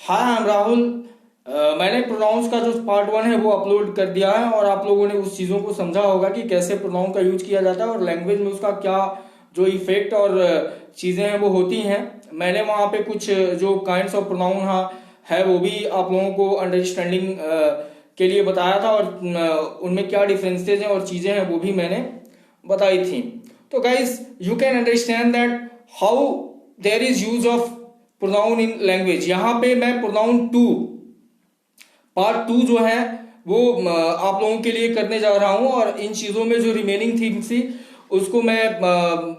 हाँ I am Rahul. मैंने pronounce का जो पार्ट 1 है वो अपलोड कर दिया है और आप लोगों ने उस चीज़ों को समझा होगा कि कैसे प्रोनाउन का यूज किया जाता है और लैंग्वेज में उसका क्या जो इफेक्ट और चीज़ें हैं वो होती हैं। मैंने वहाँ पे कुछ जो काइंड्स ऑफ प्रोनाउन है वो भी आप लोगों को अंडरस्टैंडिंग के लिए बताया था और उनमें क्या डिफरेंसेस हैं और चीज़ें हैं वो भी मैंने बताई थी। तो guys you can understand that how there is use of pronoun in language. यहाँ पे मैं प्रोनाउन 2 पार्ट 2 जो है वो आप लोगों के लिए करने जा रहा हूं और इन चीजों में जो रिमेनिंग थिंग्स थी उसको मैं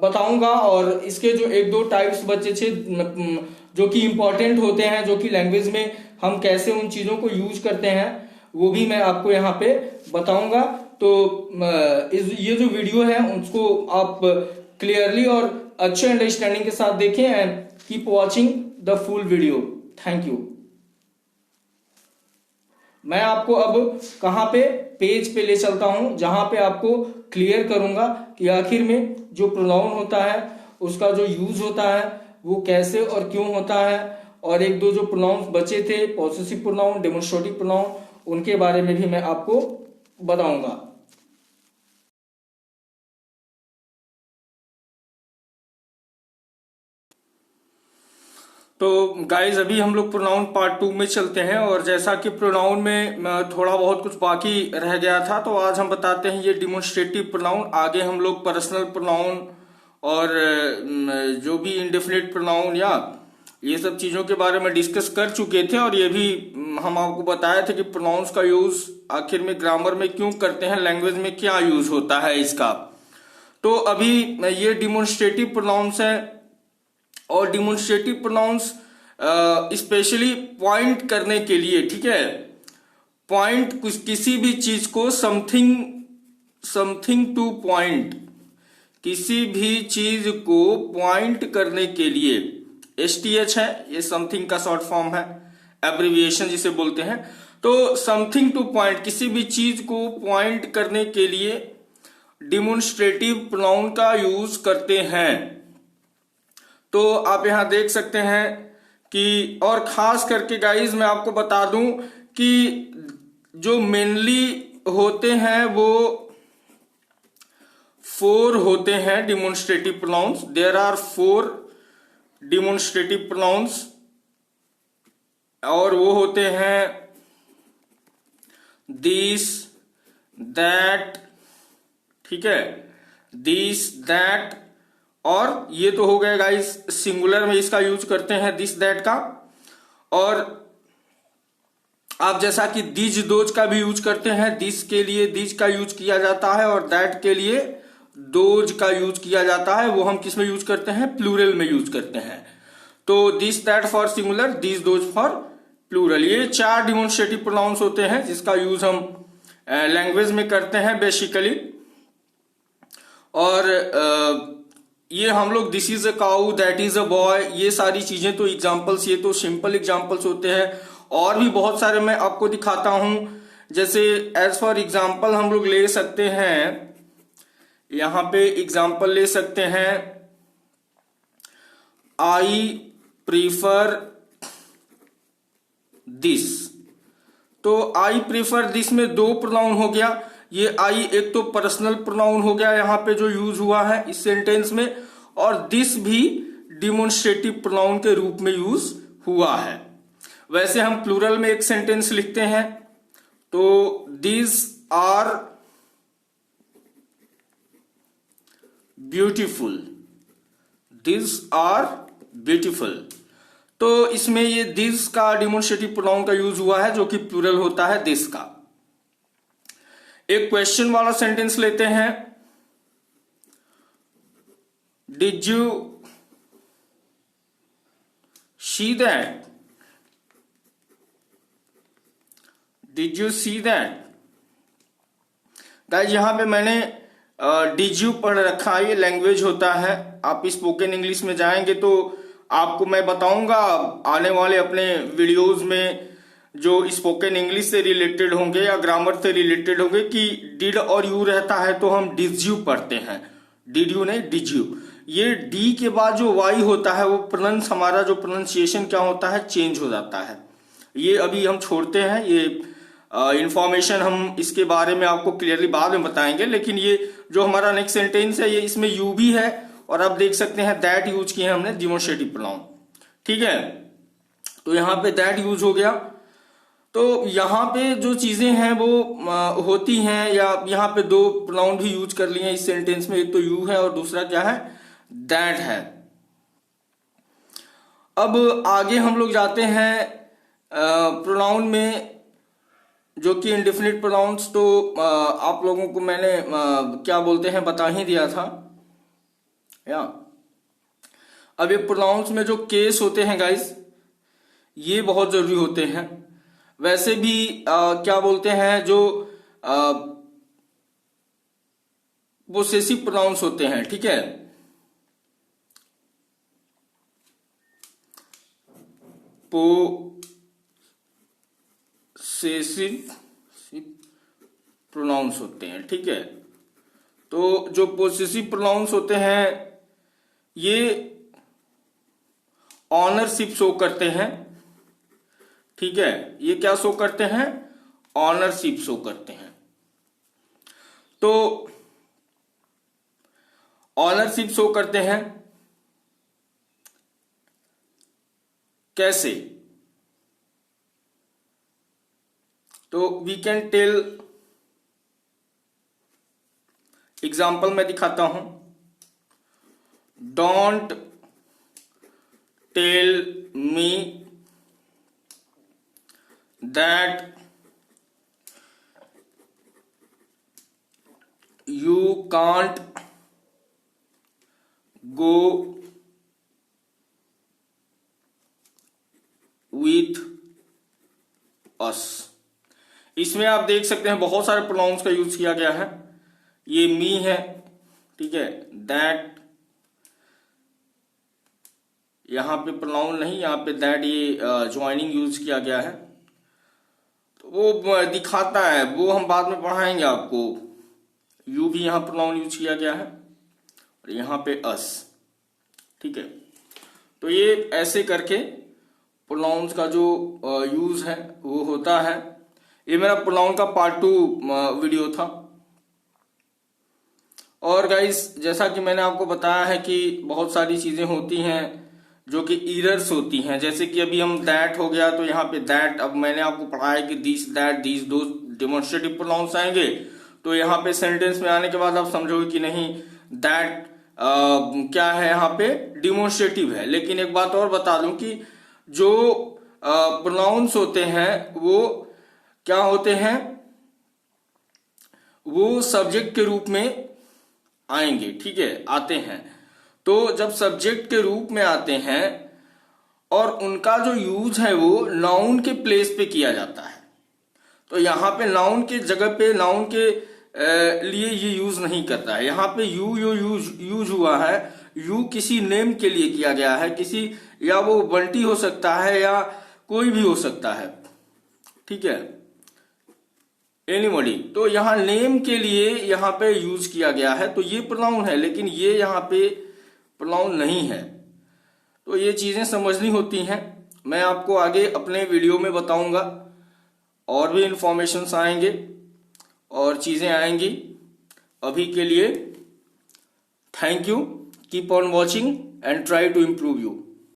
बताऊंगा और इसके जो एक दो टाइप्स बचे थे जो कि इंपॉर्टेंट होते हैं, जो कि लैंग्वेज में हम कैसे उन चीजों को यूज करते हैं वो भी मैं आपको यहाँ पे बताऊंगा। तो ये जो वीडियो है उसको आप क्लियरली और अच्छे अंडरस्टैंडिंग के साथ देखें and keep watching the full video. Thank you. मैं आपको अब कहाँ पे पेज पे ले चलता हूं जहां पे आपको क्लियर करूंगा कि आखिर में जो प्रोनाउन होता है उसका जो यूज होता है वो कैसे और क्यों होता है और एक दो जो प्रोनाउंस बचे थे पॉसेसिव प्रोनाउन, डेमोन्स्ट्रेटिव प्रोनाउन, उनके बारे में भी मैं आपको बताऊंगा। तो गाइज अभी हम लोग प्रोनाउन पार्ट 2 में चलते हैं और जैसा कि प्रोनाउन में थोड़ा बहुत कुछ बाकी रह गया था तो आज हम बताते हैं ये डिमोन्स्ट्रेटिव प्रोनाउन। आगे हम लोग पर्सनल प्रोनाउन और जो भी इंडेफिनिट प्रोनाउन या ये सब चीजों के बारे में डिस्कस कर चुके थे और ये भी हम आपको बताए थे कि प्रोनाउंस का यूज आखिर में ग्रामर में क्यों करते हैं, लैंग्वेज में क्या यूज होता है इसका। तो अभी ये डिमोन्स्ट्रेटिव प्रोनाउंस है और डिमोन्स्ट्रेटिव प्रोनाउंस स्पेशली पॉइंट करने के लिए, ठीक है, पॉइंट कुछ किसी भी चीज को समथिंग टू पॉइंट, किसी भी चीज को पॉइंट करने के लिए STH है, ये समथिंग का शॉर्ट फॉर्म है, एब्रिविएशन जिसे बोलते हैं। तो समथिंग टू पॉइंट, किसी भी चीज को पॉइंट करने के लिए डिमोन्स्ट्रेटिव प्रोनाउन का यूज करते हैं। तो आप यहां देख सकते हैं कि और खास करके गाइज मैं आपको बता दूं कि जो मेनली होते हैं वो 4 होते हैं demonstrative pronouns. There are 4 demonstrative pronouns और वो होते हैं दिस, दैट, ठीक है, दिस, दैट, और ये तो हो गए गाइस सिंगुलर में इसका यूज करते हैं दिस दैट का। और आप जैसा कि दिज दोज का भी यूज करते हैं, दिस के लिए दिज का यूज किया जाता है और दैट के लिए दोज का यूज किया जाता है। वो हम किस में यूज करते हैं, प्लूरल में यूज करते हैं। तो this that for singular, this those for plural. ये 4 डिमोन्स्ट्रेटिव प्रोनाउंस होते हैं जिसका यूज हम लैंग्वेज में करते हैं बेसिकली। और ये हम लोग this is a cow, that is a boy, ये सारी चीजें तो एग्जाम्पल्स, ये तो सिंपल एग्जाम्पल्स होते हैं और भी बहुत सारे मैं आपको दिखाता हूं। जैसे एज फॉर एग्जाम्पल हम लोग ले सकते हैं, यहां पे एग्जाम्पल ले सकते हैं, आई प्रीफर दिस। तो आई प्रीफर दिस में 2 प्रोनाउन हो गया। ये आई एक तो पर्सनल प्रोनाउन हो गया यहाँ पे जो यूज हुआ है इस सेंटेंस में, और दिस भी डिमोन्स्ट्रेटिव प्रोनाउन के रूप में यूज हुआ है। वैसे हम प्लूरल में एक सेंटेंस लिखते हैं तो this are beautiful, this are beautiful. तो इसमें ये दिस का डिमोन्स्ट्रेटिव प्रोनाउन का यूज हुआ है जो कि प्लूरल होता है दिस का। एक क्वेश्चन वाला सेंटेंस लेते हैं, did you see that, did you see that. Guys यहां पे मैंने डिड यू पढ़ रखा है, ये लैंग्वेज होता है। आप स्पोकन इंग्लिश में जाएंगे तो आपको मैं बताऊंगा आने वाले अपने वीडियोस में जो स्पोकन इंग्लिश से रिलेटेड होंगे या ग्रामर से रिलेटेड होंगे कि डिड और यू रहता है तो हम डिड यू पढ़ते हैं, डिड यू नहीं डिड यू। ये डी के बाद जो वाई होता है वो प्रोनाउंस, हमारा जो प्रोनाउंसिएशन क्या होता है, चेंज हो जाता है। ये अभी हम छोड़ते हैं, ये इंफॉर्मेशन हम इसके बारे में आपको क्लियरली बाद में बताएंगे। लेकिन ये जो हमारा नेक्स्ट सेंटेंस है, ये इसमें यू भी है और आप देख सकते हैं दैट यूज किए हैं हमने डिमोस्ट्रेटिव प्रोनाउन। ठीक है, तो यहाँ पे दैट यूज हो गया। तो यहाँ पे जो चीजें हैं वो होती हैं, या यहाँ पे दो प्रोनाउन भी यूज कर लिए हैं इस सेंटेंस में, एक तो यू है और दूसरा क्या है, दैट है। अब आगे हम लोग जाते हैं प्रोनाउन में, जो कि इंडेफिनिट प्रोनाउंस। तो आप लोगों को मैंने क्या बोलते हैं बता ही दिया था या। अब ये प्रोनाउंस में जो केस होते हैं गाइस, ये बहुत जरूरी होते हैं। वैसे भी क्या बोलते हैं, जो पोसेसिव प्रोनाउंस होते हैं, ठीक है, पोसेसिव प्रोनाउंस होते हैं। ठीक है, तो जो पोसेसिव प्रोनाउंस होते हैं ये ऑनरशिप शो करते हैं। ठीक है, ये क्या शो करते हैं, ऑनरशिप शो करते हैं। तो ऑनरशिप शो करते हैं कैसे, तो वी कैन टेल, एग्जाम्पल मैं दिखाता हूं। Don't tell me that you can't go with us। इसमें आप देख सकते हैं बहुत सारे प्रोनाउंस का यूज किया गया है। ये मी है, ठीक है, दैट, यहां पे प्रोनाउन नहीं, यहां पे दैट, ये ज्वाइनिंग यूज किया गया है। तो वो दिखाता है, वो हम बाद में पढ़ाएंगे आपको। यू भी यहां प्रोनाउन यूज किया गया है और यहां पे अस। ठीक है, तो ये ऐसे करके प्रोनाउंस का जो यूज है वो होता है। ये मेरा प्रोनाउन का पार्ट 2 वीडियो था। और गाइस, जैसा कि मैंने आपको बताया है कि बहुत सारी चीजें होती हैं जो कि इरर्स होती हैं। जैसे कि अभी हम दैट हो गया, तो यहाँ पे दैट, अब मैंने आपको पढ़ाया कि दिस, दैट, दीज, दो डेमोन्स्ट्रेटिव प्रोनाउंस आएंगे। तो यहाँ पे सेंटेंस में आने के बाद आप समझोगे कि नहीं, दैट क्या है, यहाँ पे डिमोन्स्ट्रेटिव है। लेकिन एक बात और बता दूं कि जो प्रोनाउंस होते हैं वो क्या होते हैं, वो सब्जेक्ट के रूप में आएंगे। ठीक है, आते हैं। तो जब सब्जेक्ट के रूप में आते हैं और उनका जो यूज है वो नाउन के प्लेस पे किया जाता है, तो यहाँ पे नाउन के जगह पे, नाउन के लिए ये यूज नहीं करता है। यहाँ पे यू यूज हुआ है, यू किसी नेम के लिए किया गया है, किसी, या वो बंटी हो सकता है या कोई भी हो सकता है। ठीक है, एनीबॉडी। तो यहाँ नेम के लिए यहाँ पे यूज किया गया है, तो ये प्रोनाउन है, लेकिन ये यहाँ पे प्रोनाउन नहीं है। तो ये चीजें समझनी होती हैं। मैं आपको आगे अपने वीडियो में बताऊंगा, और भी इंफॉर्मेशंस आएंगे और चीजें आएंगी। अभी के लिए thank you, keep on watching and try to improve you.